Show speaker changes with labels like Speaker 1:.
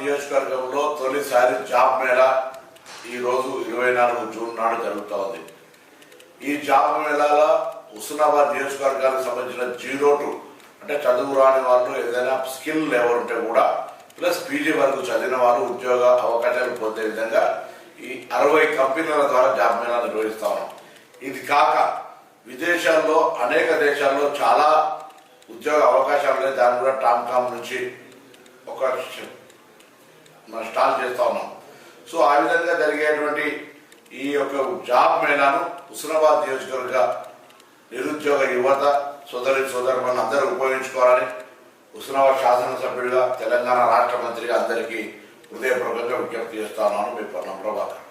Speaker 1: నియోజకవర్గంలో తొలిసారి జాబ్ మేళా ఈరోజు 24 జూన్ నాడు జరుగుతూ ఉంది. ఈ జాబ్ మేళాలో హుస్నాబాద్ నియోజకవర్గానికి సంబంధించిన 0 అంటే చదువు రాని వాళ్ళు ఏదైనా స్కిల్ లెవెల్ ఉంటే కూడా ప్లస్ పీజీ వరకు చదివిన వాళ్ళు ఉద్యోగ అవకాశాలు పొందే విధంగా ఈ 60 కంపెనీల ద్వారా జాబ్ మేళా నిర్వహిస్తా ఉన్నాం. ఇది కాక విదేశాల్లో అనేక దేశాల్లో చాలా ఉద్యోగ అవకాశాలు ఉన్నాయి. దాన్ని కూడా టామ్కామ్ నుంచి ఒక స్టార్ట్ చేస్తా ఉన్నాం. సో ఆ విధంగా జరిగేటువంటి ఈ యొక్క జాబ్ మేళాను హుస్నాబాద్ నియోజకవర్గ నిరుద్యోగ యువత సోదరులను అందరూ ఉపయోగించుకోవాలని హుస్నాబాద్ శాసనసభ్యుడిగా తెలంగాణ రాష్ట్ర మంత్రిగా అందరికీ హృదయపూర్వకంగా విజ్ఞప్తి చేస్తా ఉన్నాను. మీ పొన్నం ప్రభాకర్.